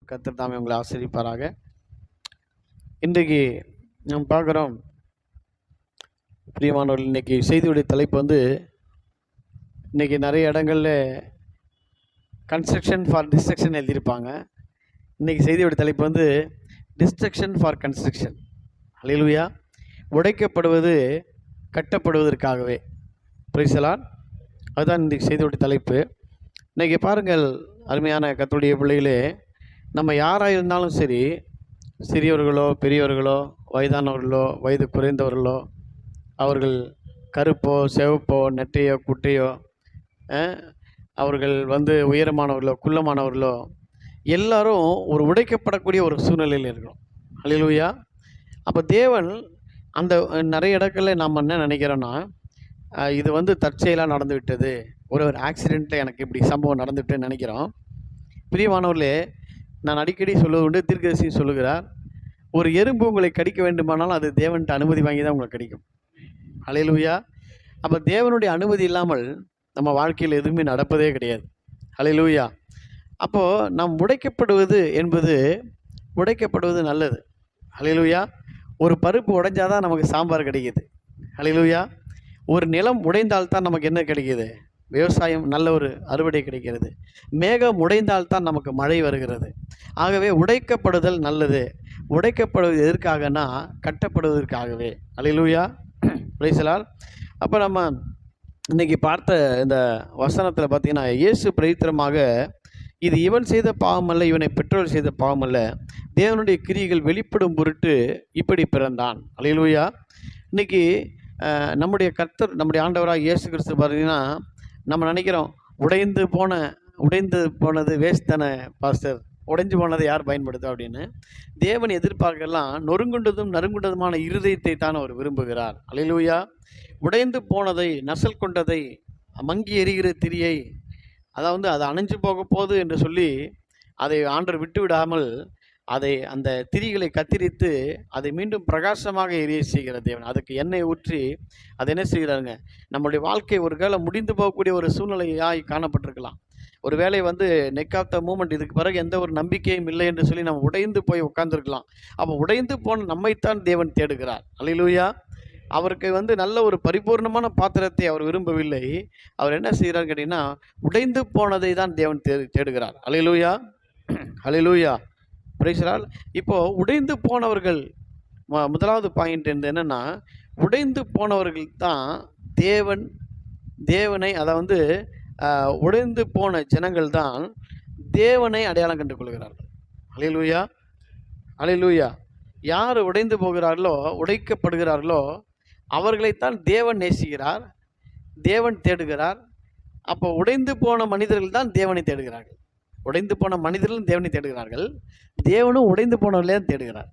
கர்த்தர் தாமே உங்களை ஆசீர்வதிப்பாராக. இன்றைக்கு நாம் பார்க்குறோம் பிரியமானவர்கள், இன்றைக்கி செய்தியுடைய தலைப்பு வந்து இன்றைக்கி நிறைய இடங்களில் கன்ஸ்ட்ரக்ஷன் ஃபார் டிஸ்ட்ரக்ஷன் எழுதியிருப்பாங்க. இன்றைக்கி செய்தியுடைய தலைப்பு வந்து டிஸ்ட்ரக்ஷன் ஃபார் கன்ஸ்ட்ரக்ஷன். அல்லேலூயா. உடைக்கப்படுவது கட்டப்படுவதற்காகவே. Praise the Lord. அதுதான் இன்றைக்கி செய்தியுடைய தலைப்பு. இன்றைக்கி பாருங்கள் அருமையான கர்த்தருடைய பிள்ளைகளே, நம்ம யாராக இருந்தாலும் சரி, சிறியவர்களோ பெரியவர்களோ வயதானவர்களோ வயது குறைந்தவர்களோ, அவர்கள் கருப்போ சிவப்போ நெட்டையோ குட்டையோ, அவர்கள் வந்து உயரமானவர்களோ குள்ளமானவர்களோ, எல்லாரும் ஒரு உடைக்கப்படக்கூடிய ஒரு சூழ்நிலையில் இருக்கிறோம். அல்லேலூயா. அப்போ தேவன் அந்த நிறைய இடங்களில் நாம் என்ன நினைக்கிறோன்னா, இது வந்து தற்செயலாக நடந்து விட்டது, ஒரு ஆக்சிடெண்ட்டில் எனக்கு இப்படி சம்பவம் நடந்துவிட்டுன்னு நினைக்கிறோம். பிரியமானவர்களே, நான் அடிக்கடி சொல்வது உண்டு, தீர்க்கதரிசி சொல்லுகிறார், ஒரு எறும்பு உங்களை கடிக்க வேண்டுமானாலும் அது தேவன்கிட்ட அனுமதி வாங்கி தான் உங்களுக்கு கடிக்கும். அல்லேலூயா. அப்போ தேவனுடைய அனுமதி இல்லாமல் நம்ம வாழ்க்கையில் எதுவுமே நடப்பதே கிடையாது. அல்லேலூயா. அப்போது நாம் உடைக்கப்படுவது என்பது நல்லது. அல்லேலூயா. ஒரு பருப்பு உடைஞ்சாதான் நமக்கு சாம்பார் கிடைக்கிது. அல்லேலூயா. ஒரு நிலம் உடைந்தால்தான் நமக்கு என்ன கிடைக்கிது? விவசாயம், நல்ல ஒரு அறுவடை கிடைக்கிறது. மேகம் உடைந்தால்தான் நமக்கு மழை வருகிறது. ஆகவே உடைக்கப்படுதல் நல்லது. உடைக்கப்படுவது எதற்காகனா கட்டப்படுவதற்காகவே. அல்லேலூயா. Praise the Lord. அப்போ நம்ம இன்றைக்கி பார்த்த இந்த வசனத்தில் பார்த்திங்கன்னா, இயேசு பிரதித்திரமாக, இது இவன் செய்த பாவமல்ல, இவனை பெற்றோர் செய்த பாவமல்ல, தேவனுடைய கிரியைகள் வெளிப்படும் பொருட்டு இப்படி பிறந்தான். அல்லேலூயா. இன்றைக்கி நம்முடைய கர்த்தர், நம்முடைய ஆண்டவராக இயேசு கிறிஸ்து பார்த்திங்கன்னா, நம்ம நினைக்கிறோம் உடைந்து போனது வேஸ்ட் தானே பாஸ்டர், உடைஞ்சு போனதை யார் பயன்படுத்தும் அப்படின்னு. தேவன் எதிர்பார்க்கலாம் நொறுங்குண்டதும் நறுங்குண்டதுமான இருதயத்தை தான் அவர் விரும்புகிறார். அல்லேலூயா. உடைந்து போனதை, நசல் கொண்டதை, மங்கி எரிகிற திரியை, அதாவது அது அணைஞ்சு போக போகுது என்று சொல்லி அதை ஆண்டவர் விட்டு விடாமல் அதை அந்த திரிகளை கத்திரித்து அதை மீண்டும் பிரகாசமாக எரிய செய்கிற தேவன். அதுக்கு எண்ணெய் ஊற்றி அதை என்ன செய்கிறாருங்க, நம்முடைய வாழ்க்கை ஒரு காலம் முடிந்து போகக்கூடிய ஒரு சூழ்நிலையாய் காணப்பட்டிருக்கலாம். ஒரு வேளை வந்து நெக் ஆஃப் த மூமெண்ட், இதுக்கு பிறகு எந்த ஒரு நம்பிக்கையும் இல்லை என்று சொல்லி நம்ம உடைந்து போய் உட்கார்ந்துருக்கலாம். அப்போ உடைந்து போன நம்மைத்தான் தேவன் தேடுகிறார். அல்லேலூயா. அவருக்கு வந்து நல்ல ஒரு பரிபூர்ணமான பாத்திரத்தை அவர் விரும்பவில்லை. அவர் என்ன செய்கிறார் கேட்டிங்கன்னா, உடைந்து போனதை தான் தேவன் தேடுகிறார். அல்லேலூயா. அல்லேலூயா. Praise the Lord. இப்போது உடைந்து போனவர்கள், முதலாவது பாயிண்ட் என்னென்னா, உடைந்து போனவர்கள் தான் தேவனை, அதாவது உடைந்து போன ஜனங்கள் தான் தேவனை அடையாளம் கண்டு கொள்கிறார்கள். அல்லேலூயா. அல்லேலூயா. யார் உடைந்து போகிறார்களோ, உடைக்கப்படுகிறார்களோ, அவர்களைத்தான் தேவன் நேசிக்கிறார், தேவன் தேடுகிறார். அப்போ உடைந்து போன மனிதர்கள் தான் தேவனை தேடுகிறார்கள். உடைந்து போன மனிதர்களும் தேவனை தேடுகிறார்கள், தேவனும் உடைந்து போனவர்களே தேடுகிறார்.